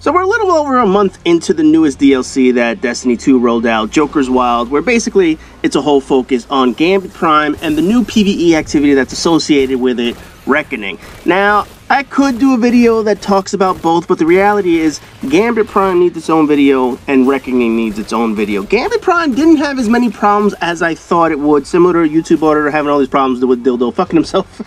So we're a little over a month into the newest DLC that Destiny 2 rolled out, Joker's Wild, where basically it's a whole focus on Gambit Prime and the new PvE activity that's associated with it, Reckoning. Now, I could do a video that talks about both, but the reality is Gambit Prime needs its own video and Reckoning needs its own video. Gambit Prime didn't have as many problems as I thought it would, similar to a YouTube auditor having all these problems with Dildo fucking himself.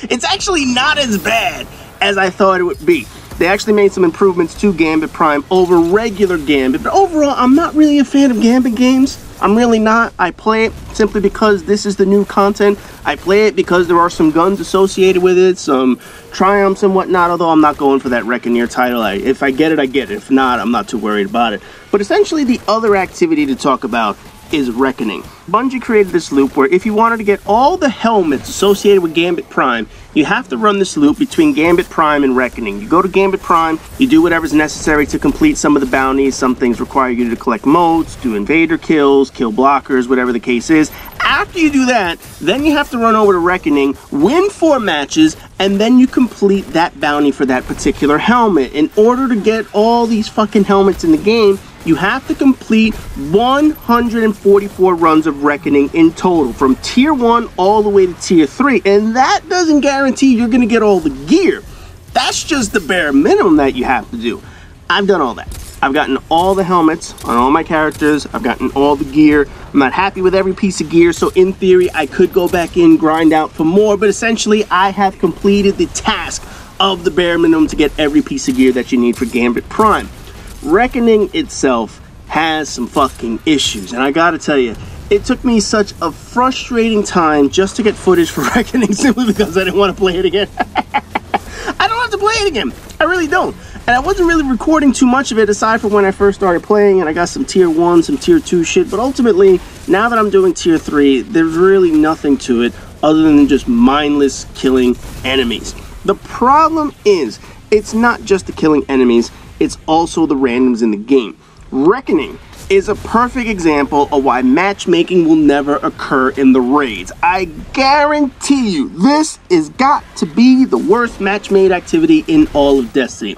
It's actually not as bad as I thought it would be. They actually made some improvements to Gambit Prime over regular Gambit, but overall, I'm not really a fan of Gambit games. I'm really not. I play it simply because this is the new content. I play it because there are some guns associated with it, some triumphs and whatnot, although I'm not going for that Reckoner title. If I get it, I get it. If not, I'm not too worried about it. But essentially, the other activity to talk about is Reckoning. Bungie created this loop where if you wanted to get all the helmets associated with Gambit Prime, you have to run this loop between Gambit Prime and Reckoning. You go to Gambit Prime, you do whatever's necessary to complete some of the bounties. Some things require you to collect motes, do invader kills, kill blockers, whatever the case is. After you do that, then you have to run over to Reckoning, win 4 matches, and then you complete that bounty for that particular helmet. In order to get all these fucking helmets in the game, you have to complete 144 runs of Reckoning in total, from Tier 1 all the way to Tier 3. And that doesn't guarantee you're going to get all the gear. That's just the bare minimum that you have to do. I've done all that. I've gotten all the helmets on all my characters. I've gotten all the gear. I'm not happy with every piece of gear, so in theory, I could go back in, grind out for more, but essentially, I have completed the task of the bare minimum to get every piece of gear that you need for Gambit Prime. Reckoning itself has some fucking issues, and I gotta tell you, it took me such a frustrating time just to get footage for Reckoning simply because I didn't want to play it again. I don't have to play it again. I really don't. And I wasn't really recording too much of it aside from when I first started playing, and I got some Tier 1, some Tier 2 shit, but ultimately, now that I'm doing Tier 3, there's really nothing to it other than just mindless killing enemies. The problem is, it's not just the killing enemies, it's also the randoms in the game. Reckoning is a perfect example of why matchmaking will never occur in the raids. I guarantee you, this has got to be the worst match-made activity in all of Destiny.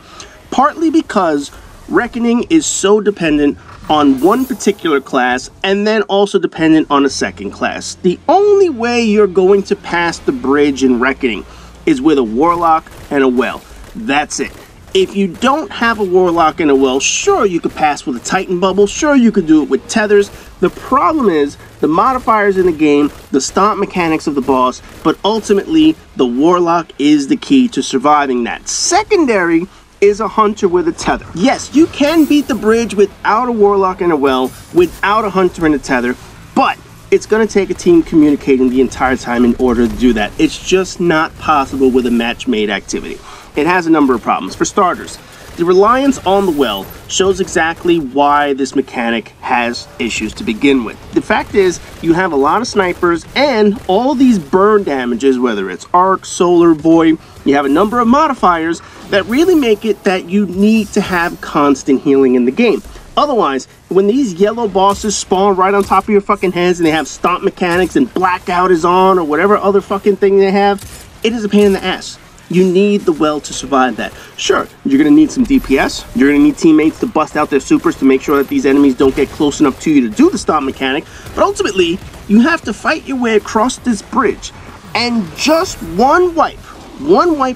Partly because Reckoning is so dependent on one particular class and then also dependent on a second class. The only way you're going to pass the bridge in Reckoning is with a Warlock and a Well. That's it. If you don't have a Warlock and a Well, sure, you could pass with a Titan Bubble, sure, you could do it with tethers. The problem is the modifiers in the game, the stomp mechanics of the boss, but ultimately, the Warlock is the key to surviving that. Secondary is a Hunter with a tether. Yes, you can beat the bridge without a Warlock and a Well, without a Hunter and a tether, but it's going to take a team communicating the entire time in order to do that. It's just not possible with a match-made activity. It has a number of problems. For starters, the reliance on the Well shows exactly why this mechanic has issues to begin with. The fact is, you have a lot of snipers and all these burn damages, whether it's arc, solar, void, you have a number of modifiers that really make it that you need to have constant healing in the game. Otherwise, when these yellow bosses spawn right on top of your fucking heads and they have stomp mechanics and blackout is on or whatever other fucking thing they have, it is a pain in the ass. You need the Well to survive that. Sure, you're going to need some DPS. You're going to need teammates to bust out their supers to make sure that these enemies don't get close enough to you to do the stomp mechanic. But ultimately, you have to fight your way across this bridge. And just one wipe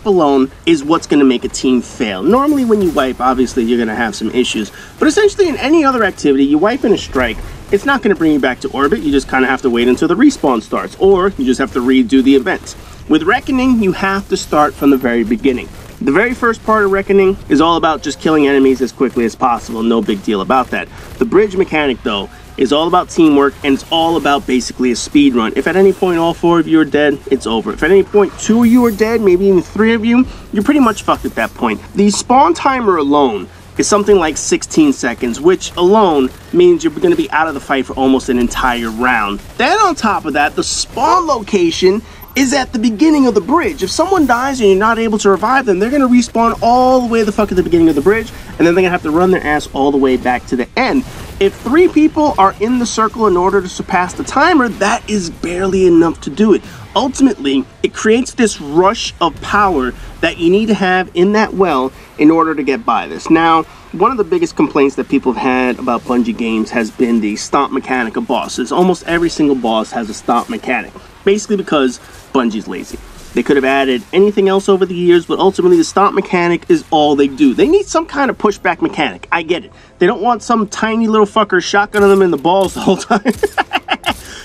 alone is what's going to make a team fail. Normally when you wipe, obviously you're going to have some issues. But essentially in any other activity, you wipe in a strike, it's not going to bring you back to orbit. You just kind of have to wait until the respawn starts. Or you just have to redo the event. With Reckoning, you have to start from the very beginning. The very first part of Reckoning is all about just killing enemies as quickly as possible. No big deal about that. The bridge mechanic, though, is all about teamwork, and it's all about basically a speed run. If at any point all 4 of you are dead, it's over. If at any point 2 of you are dead, maybe even 3 of you, you're pretty much fucked at that point. The spawn timer alone is something like 16 seconds, which alone means you're going to be out of the fight for almost an entire round. Then on top of that, the spawn location is at the beginning of the bridge. If someone dies and you're not able to revive them, they're going to respawn all the way the fuck at the beginning of the bridge, and then they're going to have to run their ass all the way back to the end. If 3 people are in the circle in order to surpass the timer, that is barely enough to do it. Ultimately, it creates this rush of power that you need to have in that well in order to get by this. Now, one of the biggest complaints that people have had about Bungie games has been the stomp mechanic of bosses. Almost every single boss has a stomp mechanic, basically because Bungie's lazy. They could have added anything else over the years, but ultimately the stomp mechanic is all they do. They need some kind of pushback mechanic. I get it. They don't want some tiny little fucker shotgunning them in the balls the whole time.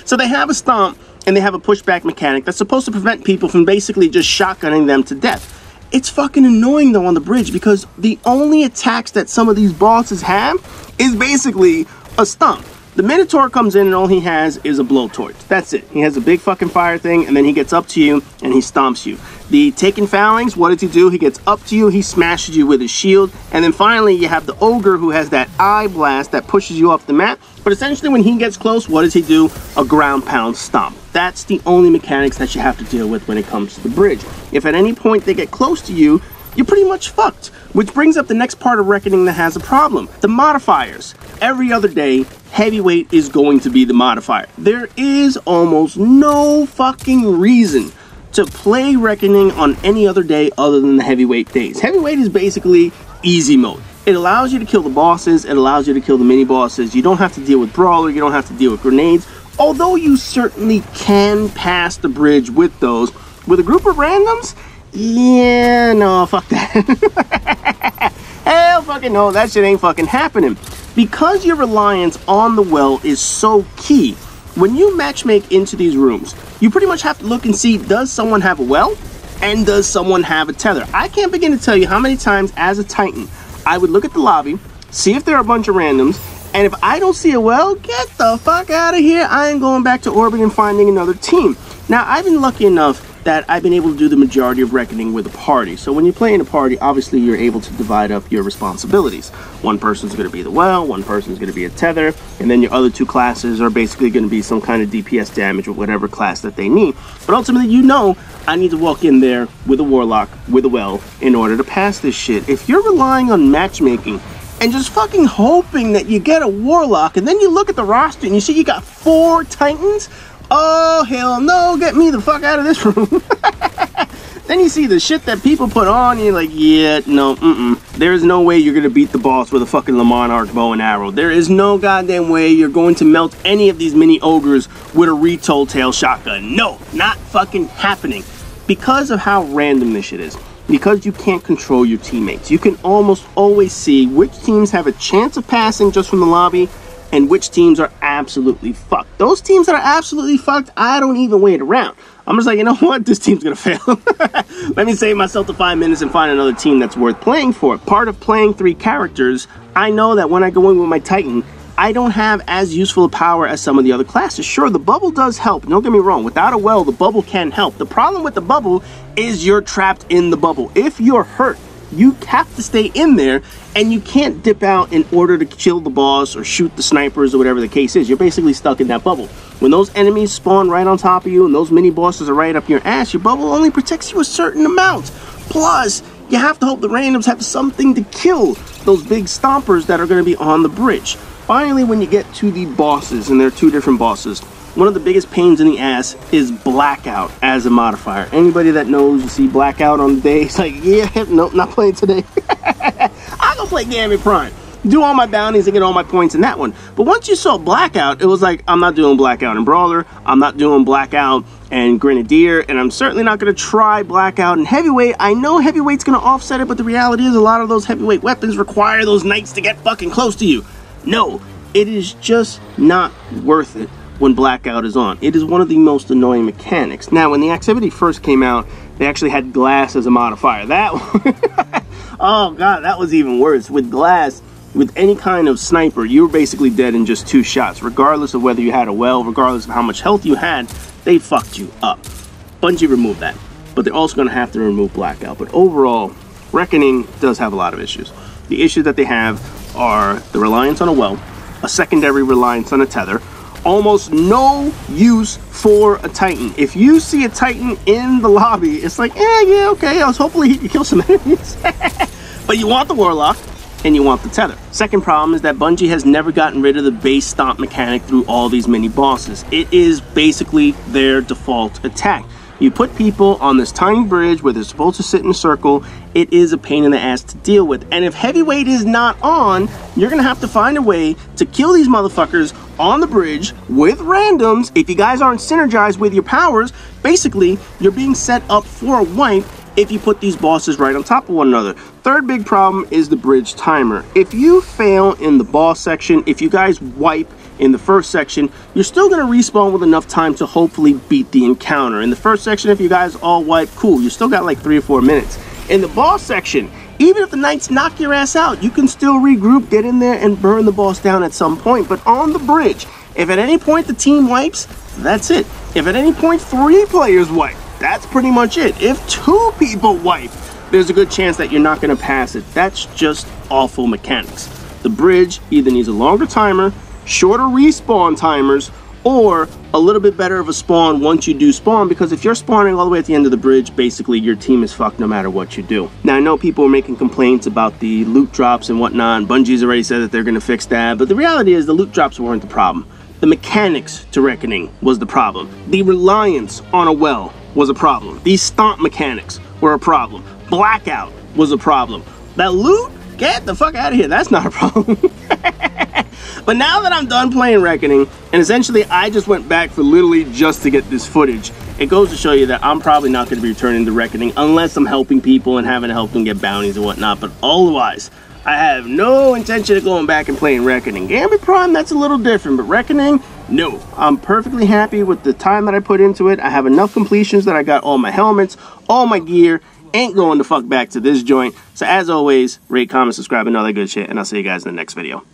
So they have a stomp and they have a pushback mechanic that's supposed to prevent people from basically just shotgunning them to death. It's fucking annoying though on the bridge, because the only attacks that some of these bosses have is basically a stomp. The Minotaur comes in and all he has is a blowtorch. That's it. He has a big fucking fire thing, and then he gets up to you and he stomps you. The Taken Phalanx, what does he do? He gets up to you, he smashes you with his shield, and then finally you have the Ogre who has that eye blast that pushes you off the map. But essentially when he gets close, what does he do? A ground pound stomp. That's the only mechanics that you have to deal with when it comes to the bridge. If at any point they get close to you, you're pretty much fucked. Which brings up the next part of Reckoning that has a problem. The modifiers. Every other day, heavyweight is going to be the modifier. There is almost no fucking reason to play Reckoning on any other day other than the heavyweight days. Heavyweight is basically easy mode. It allows you to kill the bosses, it allows you to kill the mini bosses. You don't have to deal with Brawler, you don't have to deal with grenades. Although you certainly can pass the bridge with those. With a group of randoms, yeah, no, fuck that. Hell fucking no, that shit ain't fucking happening. Because your reliance on the well is so key, when you matchmake into these rooms, you pretty much have to look and see, does someone have a well? And does someone have a tether? I can't begin to tell you how many times as a Titan, I would look at the lobby, see if there are a bunch of randoms, and if I don't see a well, get the fuck out of here. I ain't going back to orbit and finding another team. Now, I've been lucky enough that I've been able to do the majority of Reckoning with a party. So when you play in a party, obviously you're able to divide up your responsibilities. One person's going to be the well, one person's going to be a tether, and then your other 2 classes are basically going to be some kind of DPS damage with whatever class that they need. But ultimately, you know, I need to walk in there with a Warlock, with a well, in order to pass this shit. If you're relying on matchmaking and just fucking hoping that you get a Warlock, and then you look at the roster and you see you got 4 Titans, oh, hell no, get me the fuck out of this room. Then you see the shit that people put on, and you're like, yeah, no, There is no way you're going to beat the boss with a fucking Le Monarch bow and arrow. There is no goddamn way you're going to melt any of these mini ogres with a retold tail shotgun. No, not fucking happening. Because of how random this shit is. Because you can't control your teammates. You can almost always see which teams have a chance of passing just from the lobby, and which teams are absolutely fucked. Those teams that are absolutely fucked, I don't even wait around. I'm just like, you know what? This team's gonna fail. Let me save myself the 5 minutes and find another team that's worth playing for. Part of playing 3 characters, I know that when I go in with my Titan, I don't have as useful a power as some of the other classes. Sure, the bubble does help. Don't get me wrong. Without a well, the bubble can help. The problem with the bubble is you're trapped in the bubble. If you're hurt, you have to stay in there, and you can't dip out in order to kill the boss or shoot the snipers or whatever the case is. You're basically stuck in that bubble. When those enemies spawn right on top of you and those mini bosses are right up your ass, your bubble only protects you a certain amount. Plus, you have to hope the randoms have something to kill those big stompers that are going to be on the bridge. Finally, when you get to the bosses, and there are 2 different bosses, one of the biggest pains in the ass is Blackout as a modifier. Anybody that knows, you see Blackout on the day, it's like, yeah, nope, not playing today. I'll go play Gambit Prime. Do all my bounties and get all my points in that one. But once you saw Blackout, it was like, I'm not doing Blackout in Brawler, I'm not doing Blackout and Grenadier, and I'm certainly not going to try Blackout and Heavyweight. I know Heavyweight's going to offset it, but the reality is a lot of those heavyweight weapons require those knights to get fucking close to you. No, it is just not worth it when Blackout is on. It is one of the most annoying mechanics. Now, when the activity first came out, they actually had Glass as a modifier. That one, oh god, that was even worse. With Glass, with any kind of sniper, you were basically dead in just 2 shots. Regardless of whether you had a well, regardless of how much health you had, they fucked you up. Bungie removed that. But they're also going to have to remove Blackout. But overall, Reckoning does have a lot of issues. The issues that they have are the reliance on a well, a secondary reliance on a tether, almost no use for a Titan. If you see a Titan in the lobby, it's like, yeah, okay, hopefully he can kill some enemies. But you want the Warlock, and you want the tether. Second problem is that Bungie has never gotten rid of the base stomp mechanic through all these mini bosses. It is basically their default attack. You put people on this tiny bridge where they're supposed to sit in a circle. It is a pain in the ass to deal with. And if heavyweight is not on, you're gonna have to find a way to kill these motherfuckers on the bridge with randoms. If you guys aren't synergized with your powers, basically you're being set up for a wipe if you put these bosses right on top of one another. Third big problem is the bridge timer. If you fail in the boss section, if you guys wipe in the first section, you're still going to respawn with enough time to hopefully beat the encounter. In the first section, if you guys all wipe, cool, you still got like 3 or 4 minutes. In the boss section, even if the knights knock your ass out, you can still regroup, get in there, and burn the boss down at some point. But on the bridge, if at any point the team wipes, that's it. If at any point 3 players wipe, that's pretty much it. If 2 people wipe, there's a good chance that you're not going to pass it. That's just awful mechanics. The bridge either needs a longer timer, shorter respawn timers, or a little bit better of a spawn once you do spawn, because if you're spawning all the way at the end of the bridge, basically your team is fucked no matter what you do. Now, I know people are making complaints about the loot drops and whatnot. Bungie's already said that they're going to fix that, but the reality is the loot drops weren't the problem. The mechanics to Reckoning was the problem. The reliance on a well was a problem. These stomp mechanics were a problem. Blackout was a problem. That loot? Get the fuck out of here. That's not a problem. But now that I'm done playing Reckoning, and essentially I just went back for literally just to get this footage, it goes to show you that I'm probably not going to be returning to Reckoning unless I'm helping people and having to help them get bounties and whatnot. But otherwise, I have no intention of going back and playing Reckoning. Gambit Prime, that's a little different, but Reckoning, no. I'm perfectly happy with the time that I put into it. I have enough completions that I got all my helmets, all my gear. Ain't going the fuck back to this joint. So as always, rate, comment, subscribe, and all that good shit, and I'll see you guys in the next video.